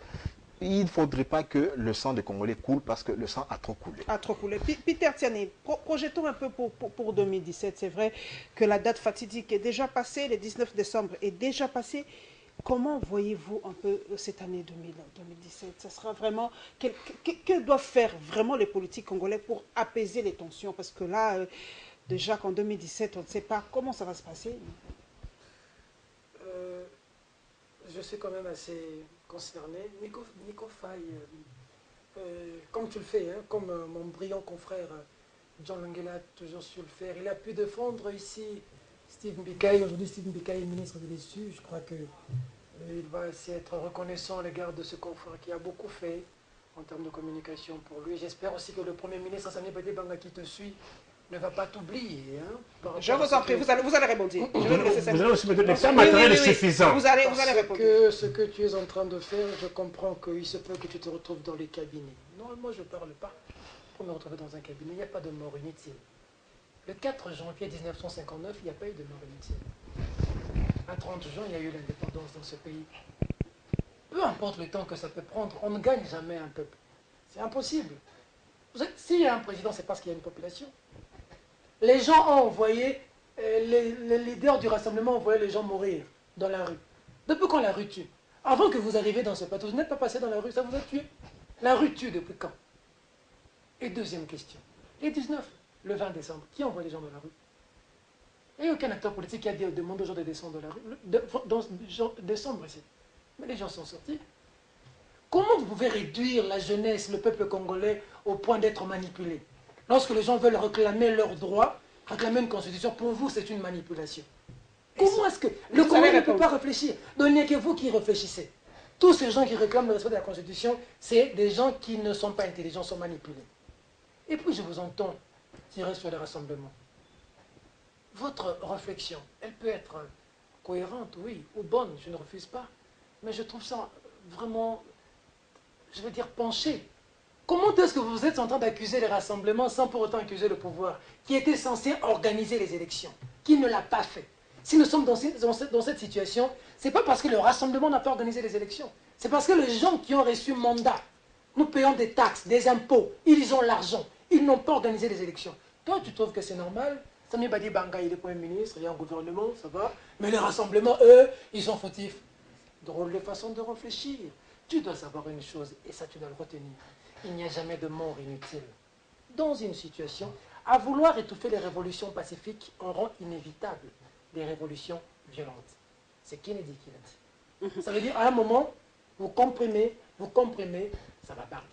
il ne faudrait pas que le sang des Congolais coule parce que le sang a trop coulé. A trop coulé. Peter Tiani, projetons un peu pour 2017. C'est vrai que la date fatidique est déjà passée, le 19 décembre est déjà passé. Comment voyez-vous un peu cette année 2017? Ça sera vraiment... Que doivent faire vraiment les politiques congolais pour apaiser les tensions? Parce que là, déjà qu'en 2017, on ne sait pas comment ça va se passer. Je suis quand même assez concerné. Nico Faye, comme tu le fais, hein, comme mon brillant confrère John Langela a toujours su le faire, il a pu défendre ici Steve Mbikaï, aujourd'hui Steve Mbikaï est ministre de l'Issue. Je crois qu'il va aussi être reconnaissant à l'égard de ce confrère qui a beaucoup fait en termes de communication pour lui. J'espère aussi que le Premier ministre Sami Badi Banga qui te suit ne va pas t'oublier. Hein, je vous en prie, vous allez répondre. Vous allez aussi me donner ça, matériel suffisant. Vous allez répondre. Ce que tu es en train de faire, je comprends qu'il se peut que tu te retrouves dans les cabinets. Non, moi je ne parle pas pour me retrouver dans un cabinet. Il n'y a pas de mort inutile. Le 4 janvier 1959, il n'y a pas eu de mort inutile. À 30 juin, il y a eu l'indépendance dans ce pays. Peu importe le temps que ça peut prendre, on ne gagne jamais un peuple. C'est impossible. S'il y a un président, c'est parce qu'il y a une population. Les gens ont envoyé, les leaders du rassemblement ont envoyé les gens mourir dans la rue. Depuis quand la rue tue? Avant que vous arriviez dans ce plateau, vous n'êtes pas passé dans la rue, ça vous a tué. La rue tue depuis quand? Et deuxième question. Les 19, le 20 décembre, qui envoie les gens dans la rue? Il n'y a aucun acteur politique qui a demandé aux gens de descendre de la rue. Décembre ici. Mais les gens sont sortis. Comment vous pouvez réduire la jeunesse, le peuple congolais, au point d'être manipulé? Lorsque les gens veulent réclamer leurs droits, réclamer une constitution, pour vous, c'est une manipulation. Comment est-ce que... Le Congolais ne peut pas réfléchir. Donc il n'y a que vous qui réfléchissez. Tous ces gens qui réclament le respect de la constitution, c'est des gens qui ne sont pas intelligents, sont manipulés. Et puis je vous entends tirer sur les rassemblements. Votre réflexion, elle peut être cohérente, oui, ou bonne, je ne refuse pas. Mais je trouve ça vraiment, je veux dire, penché. Comment est-ce que vous êtes en train d'accuser les rassemblements sans pour autant accuser le pouvoir, qui était censé organiser les élections, qui ne l'a pas fait? Si nous sommes dans cette situation, ce n'est pas parce que le rassemblement n'a pas organisé les élections. C'est parce que les gens qui ont reçu mandat, nous payons des taxes, des impôts, ils ont l'argent, ils n'ont pas organisé les élections. Toi, tu trouves que c'est normal? Sami Badi Banga, il est Premier ministre, il y a un gouvernement, ça va. Mais les rassemblements, eux, ils sont fautifs. Drôle de façon de réfléchir. Tu dois savoir une chose, et ça tu dois le retenir. Il n'y a jamais de mort inutile. Dans une situation, à vouloir étouffer les révolutions pacifiques, on rend inévitable des révolutions violentes. C'est Kennedy qui l'a dit. Ça veut dire, à un moment, vous comprimez, ça va parler.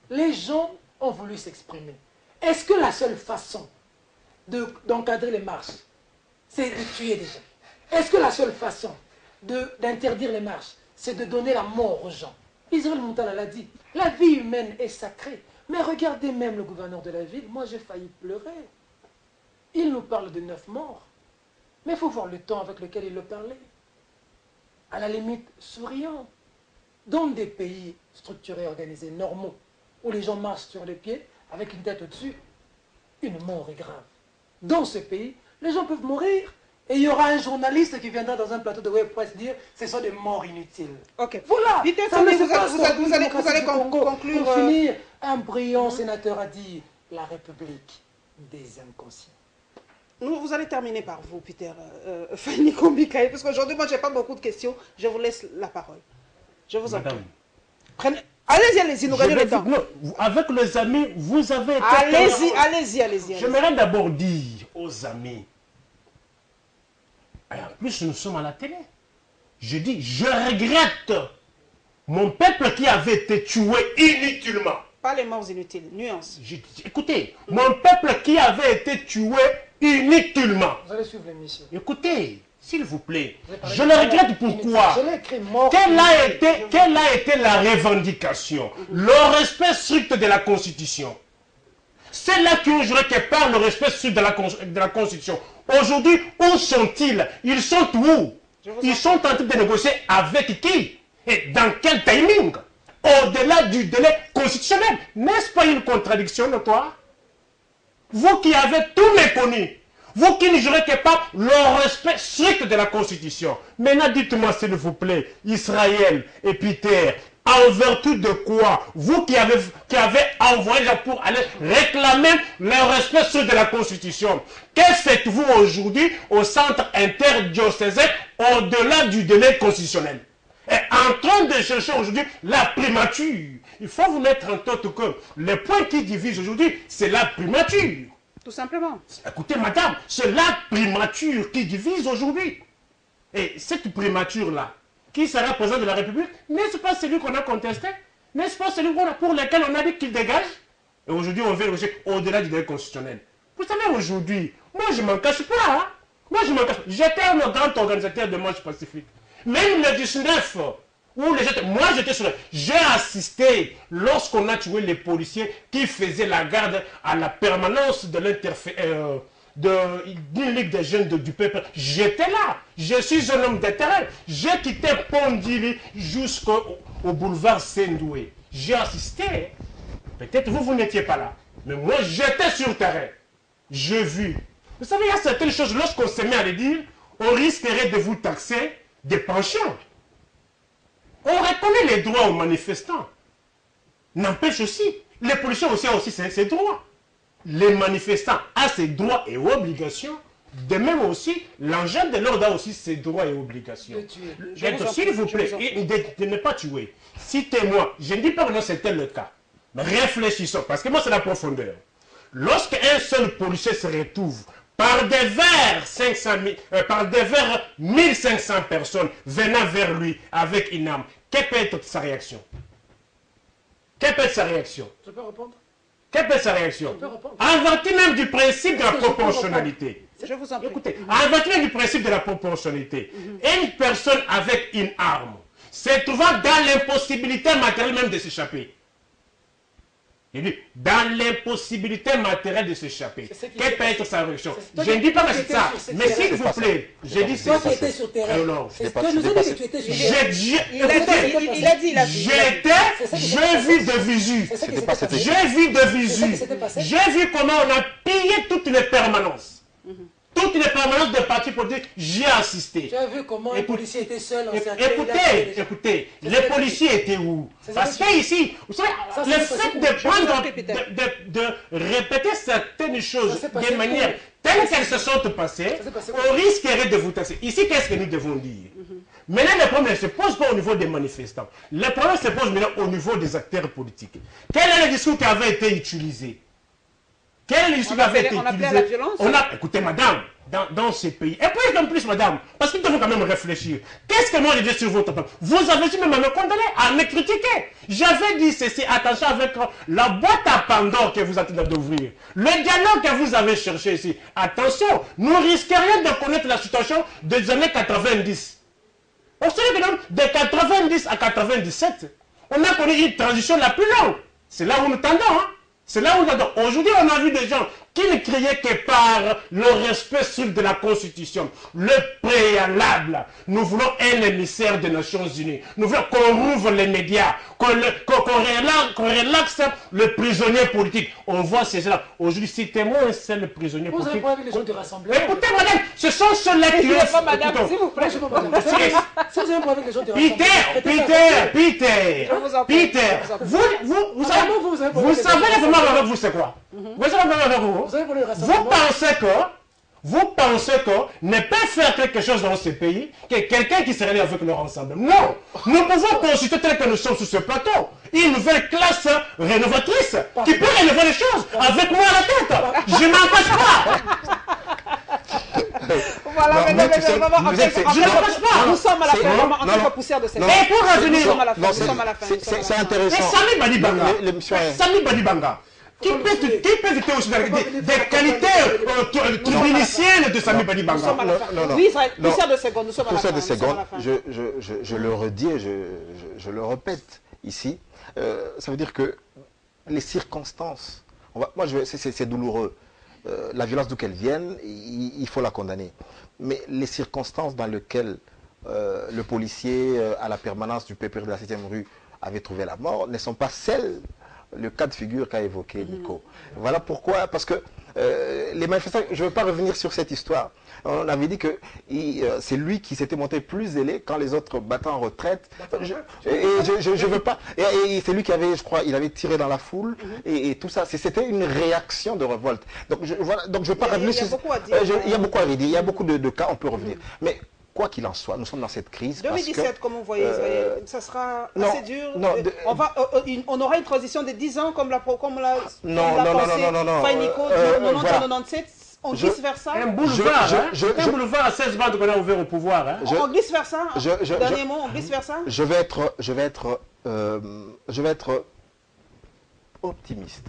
Les gens ont voulu s'exprimer. Est-ce que la seule façon d'encadrer les marches, c'est de tuer des gens? Est-ce que la seule façon d'interdire les marches, c'est de donner la mort aux gens? Israël Moutala l'a dit, la vie humaine est sacrée. Mais regardez même le gouverneur de la ville, moi j'ai failli pleurer. Il nous parle de 9 morts. Mais il faut voir le temps avec lequel il le parlait. À la limite, souriant. Dans des pays structurés, organisés, normaux, où les gens marchent sur les pieds, avec une tête au-dessus, une mort est grave. Dans ce pays, les gens peuvent mourir. Et il y aura un journaliste qui viendra dans un plateau de web presse dire ce sont des morts inutiles. Ok. Voilà. Vous allez conclure. Pour finir, un brillant sénateur a dit la République des inconscients. Vous allez terminer par vous, Peter Fanny Kombikaï, parce qu'aujourd'hui, moi, je n'ai pas beaucoup de questions. Je vous laisse la parole. Je vous en prie. Allez-y, nous gagnons le temps. Non, avec les amis, vous avez été... Allez-y. J'aimerais d'abord dire aux amis, et en plus nous sommes à la télé, je dis, je regrette mon peuple qui avait été tué inutilement. Pas les morts inutiles, nuance. Écoutez, mon peuple qui avait été tué inutilement. Vous allez suivre l'émission. Écoutez, s'il vous plaît, je le regrette pourquoi. Je l'ai écrit mort. Quelle a été la revendication? Le respect strict de la Constitution. C'est là qui ont juré que par le respect strict de la Constitution. Aujourd'hui, où sont-ils? Ils sont où? Ils sont en train de négocier avec qui? Et dans quel timing? Au-delà du délai constitutionnel. N'est-ce pas une contradiction notoire? Vous qui avez tout méconnu, vous qui ne jurez que par le respect strict de la Constitution. Maintenant, dites-moi s'il vous plaît, Israël et Peter, en vertu de quoi, vous qui avez envoyé pour aller réclamer le respect strict de la Constitution, que faites-vous aujourd'hui au centre interdiocésain au-delà du délai constitutionnel? Et en train de chercher aujourd'hui la primature. Il faut vous mettre en tête que le point qui divise aujourd'hui, c'est la primature. Tout simplement. Écoutez, madame, c'est la primature qui divise aujourd'hui. Et cette primature-là, qui sera président de la République, n'est-ce pas celui qu'on a contesté? N'est-ce pas celui pour lequel on a dit qu'il dégage? Et aujourd'hui, on vient au-delà du délai constitutionnel. Vous savez, aujourd'hui, moi, je ne m'en cache pas. Hein? Moi, je me cache. J'étais un grand organisateur de marche pacifique. Même le 19, moi j'étais sur j'ai assisté lorsqu'on a tué les policiers qui faisaient la garde à la permanence de d'une ligue des jeunes du peuple. J'étais là. Je suis un homme de terrain. J'ai quitté Pondili jusqu'au boulevard Sendoué. J'ai assisté. Peut-être vous n'étiez pas là. Mais moi, j'étais sur terrain. J'ai vu. Vous savez, il y a certaines choses, lorsqu'on se met à les dire, on risquerait de vous taxer des penchants. On reconnaît les droits aux manifestants. N'empêche aussi, les policiers aussi ont aussi ces droits. Les manifestants ont ses droits et obligations. De même aussi, l'engin de l'ordre a aussi ses droits et obligations. S'il vous plaît, de ne pas tuer. Citez-moi, je ne dis pas que non c'était le cas. Mais réfléchissons, parce que moi c'est la profondeur. Lorsqu'un seul policier se retrouve par des vers 1500 personnes venant vers lui avec une arme, quelle peut être sa réaction? Quelle peut être sa réaction? Je peux répondre? Quelle peut être sa réaction? En vertu même du principe de la proportionnalité. Je vous en prie. Écoutez, en vertu même du principe de la proportionnalité, une personne avec une arme se trouvant dans l'impossibilité matérielle même de s'échapper. Il dit, dans l'impossibilité matérielle de s'échapper, quelle peut être sa réaction? Je ne dis pas que c'est ça, mais s'il vous plaît, j'ai dit c'est ça. Toi qui étais sur terrain. Il a dit. J'ai vu de visu. J'ai vu de visu. J'ai vu comment on a pillé toutes les permanences. Toutes les permanences de partis politiques, j'ai assisté. Tu as vu comment un policier était seul en Écoutez, les policiers étaient où? Parce que ici, vous savez, le fait de prendre, de répéter certaines choses de manière telle qu'elles se sont passées, on risquerait de vous tasser. Ici, qu'est-ce que nous devons dire? Maintenant, le problème ne se pose pas au niveau des manifestants. Le problème se pose maintenant au niveau des acteurs politiques. Quel est le discours qui avait été utilisé? Quel discours avait été utilisé? Écoutez, madame, dans ces pays, et puis en plus, madame, parce que nous devons quand même réfléchir. Qu'est-ce que moi j'ai dit sur votre peuple? Vous avez dit même à me condamner, à me critiquer. J'avais dit ceci, attention avec la boîte à Pandore que vous êtes en train d'ouvrir. Le dialogue que vous avez cherché ici. Attention, nous risquerions de connaître la situation des années 90. On sait que de 90 à 97, on a connu une transition la plus longue. C'est là où nous tendons, hein. C'est là où nous tendons. Aujourd'hui, on a vu des gens qui ne criaient que par le respect strict de la Constitution. Le préalable. Nous voulons un émissaire des Nations Unies. Nous voulons qu'on rouvre les médias, qu'on relaxe le prisonnier politique. On voit ces gens-là. Aujourd'hui, citez-moi un seul prisonnier politique. Vous avez pas avec les gens du rassemblement. Écoutez, madame, ce sont ceux-là qui ont... pas madame, s'il vous plaît. Si vous avez pas avec les gens du rassemblement. Peter, vous savez le moment avec vous, c'est quoi? Vous savez le moment avec vous? Vous pensez que ne pas faire quelque chose dans ce pays, que quelqu'un qui serait avec leur ensemble. Non! Nous pouvons consulter tel que nous sommes sur ce plateau une nouvelle classe rénovatrice qui peut rénover les choses avec moi à la tête. Je m'en cache pas. Voilà, nous sommes à la fin, en tant que poussière de cette. Et pour revenir, c'est intéressant. Sami Badibanga. Qui peut être aussi des qualités tribuniciennes de Sami Badibanga? Oui, poussière de seconde, nous sommes à la fin. Poussière de seconde, je le redis et je le répète ici. Ça veut dire que les circonstances, c'est douloureux. La violence d'où qu'elle vienne, il faut la condamner. Mais les circonstances dans lesquelles le policier à la permanence du PPR de la 7e rue avait trouvé la mort ne sont pas celles, le cas de figure qu'a évoqué Nico. Voilà pourquoi, parce que les manifestants, je ne veux pas revenir sur cette histoire. On avait dit que c'est lui qui s'était monté plus zélé quand les autres battaient en retraite. Je veux pas. Et c'est lui qui avait, je crois, il avait tiré dans la foule et tout ça. C'était une réaction de révolte. Donc je veux pas revenir sur. Il y a beaucoup à dire. Il y a beaucoup de cas, on peut revenir. Mais quoi qu'il en soit, nous sommes dans cette crise. 2017, comme vous voyez, ça sera assez dur. On aura une transition de 10 ans comme l'a pensé Nico, 90-97. On glisse vers ça. Un boulevard, un boulevard à 16 bandes qu'on a ouvert au pouvoir. Hein. On glisse vers ça. Dernier mot, on glisse vers ça. Je vais être optimiste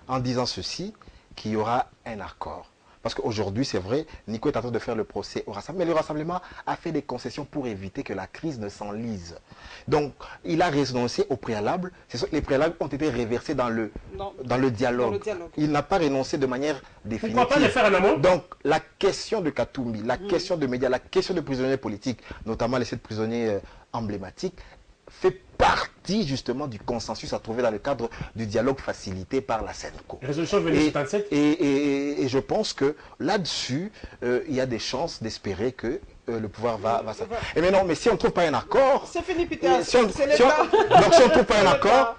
en disant ceci, qu'il y aura un accord. Parce qu'aujourd'hui, c'est vrai, Nico est en train de faire le procès au Rassemblement, mais le Rassemblement a fait des concessions pour éviter que la crise ne s'enlise. Donc, il a renoncé au préalable. Les préalables ont été réversés dans le dialogue. Il n'a pas renoncé de manière définitive. Pourquoi pas le faire en amont? Donc, la question de Katumbi, la question de médias, la question de prisonniers politiques, notamment les 7 prisonniers emblématiques, fait partie justement du consensus à trouver dans le cadre du dialogue facilité par la SENCO. Résolution 2277. Et je pense que là-dessus, il y a des chances d'espérer que le pouvoir va Et mais non, mais si on ne trouve pas un accord... C'est fini, Peter. Donc si on ne trouve pas un accord,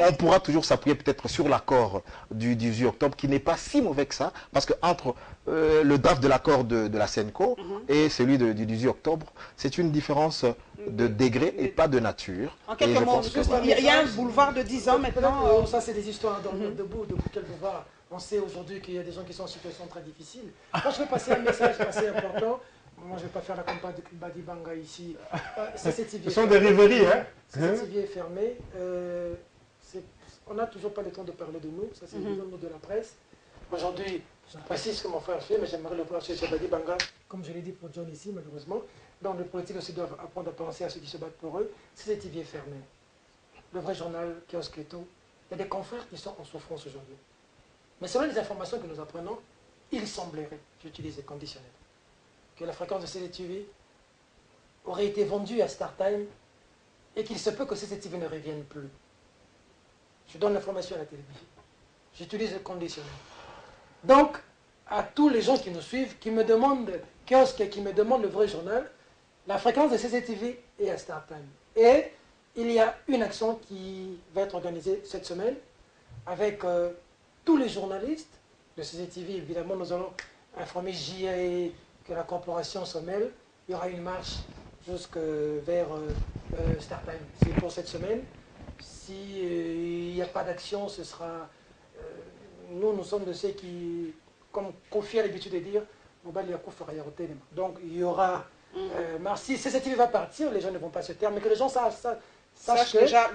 on pourra toujours s'appuyer peut-être sur l'accord du 18 octobre, qui n'est pas si mauvais que ça, parce que entre le draft de l'accord de la SENCO et celui du 18 octobre, c'est une différence de degré et pas de nature. En quelques mots, il y a un boulevard de 10 ans maintenant. Ça, c'est des histoires debout, de quel boulevard. On sait aujourd'hui qu'il y a des gens qui sont en situation très difficile. Moi, je vais passer un message assez important. Moi, je ne vais pas faire la campagne de Badibanga ici. Ce sont des rêveries, hein? CCTV est fermé. On n'a toujours pas le temps de parler de nous. Ça, c'est le nous de la presse. Aujourd'hui, je précise ce que mon frère fait, mais j'aimerais le voir chez Badibanga, comme je l'ai dit pour John ici, malheureusement. Donc, les politiques aussi doivent apprendre à penser à ceux qui se battent pour eux. CCTV est fermé. Le vrai journal, Kiosque et tout. Il y a des confrères qui sont en souffrance aujourd'hui. Mais selon les informations que nous apprenons, il semblerait, j'utilise les conditionnels, que la fréquence de CCTV aurait été vendue à StarTime et qu'il se peut que CCTV ne revienne plus. Je donne l'information à la télévision. J'utilise le conditionnel. Donc, à tous les gens qui nous suivent, qui me demandent kiosque, qui me demandent le vrai journal, la fréquence de CCTV est à StarTime. Et il y a une action qui va être organisée cette semaine avec tous les journalistes de CCTV. Évidemment, nous allons informer JA que la corporation se mêle. Il y aura une marche jusque vers StarTime. C'est pour cette semaine. S'il n'y a pas d'action, ce sera... nous sommes de ceux qui, comme Kofi a l'habitude de dire, donc il y aura... si CCTV va partir, les gens ne vont pas se taire, mais que les gens sachent que déjà,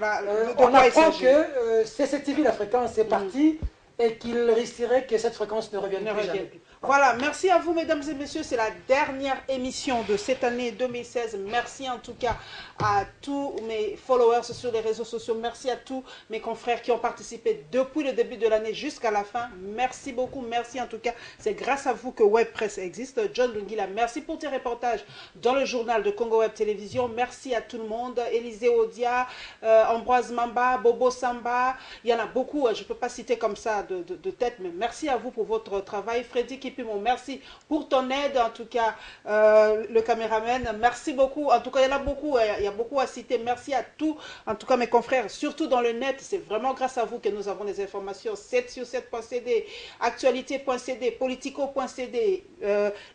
on apprend que CCTV, la fréquence est partie, et qu'il risquerait que cette fréquence ne revienne plus jamais. Voilà, merci à vous mesdames et messieurs, c'est la dernière émission de cette année 2016. Merci en tout cas à tous mes followers sur les réseaux sociaux, merci à tous mes confrères qui ont participé depuis le début de l'année jusqu'à la fin. Merci beaucoup, merci en tout cas, c'est grâce à vous que Web Presse existe. John Lungila, merci pour tes reportages dans le journal de Congo Web Télévision, merci à tout le monde, Élisée Odia, Ambroise Mamba, Bobo Samba, il y en a beaucoup, je ne peux pas citer comme ça de tête, mais merci à vous pour votre travail. Freddy Kipimon, merci pour ton aide, en tout cas, le caméraman, merci beaucoup, en tout cas, il y en a beaucoup, il y a beaucoup à citer, merci à tous, en tout cas, mes confrères, surtout dans le net, c'est vraiment grâce à vous que nous avons des informations, 7sur7.cd, actualité.cd, politico.cd,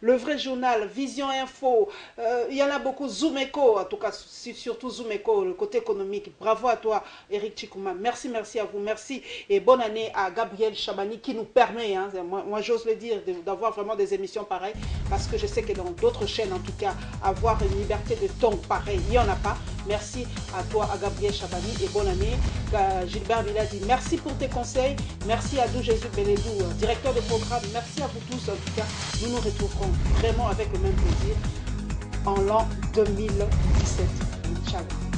le vrai journal, Vision Info, il y en a beaucoup, Zoom Echo, en tout cas, surtout Zoom Echo, le côté économique, bravo à toi, Eric Chikouma, merci à vous, merci, et bonne année à Gabriel Chabani qui nous permet, hein, moi j'ose le dire, d'avoir vraiment des émissions pareilles, parce que je sais que dans d'autres chaînes, en tout cas, avoir une liberté de ton pareil, il n'y en a pas. Merci à toi, à Gabriel Chabani, et bonne année. Gilbert Viladi, merci pour tes conseils. Merci à Dou Jésus Beledou, directeur de programme. Merci à vous tous, en tout cas. Nous nous retrouverons vraiment avec le même plaisir en l'an 2017. Ciao.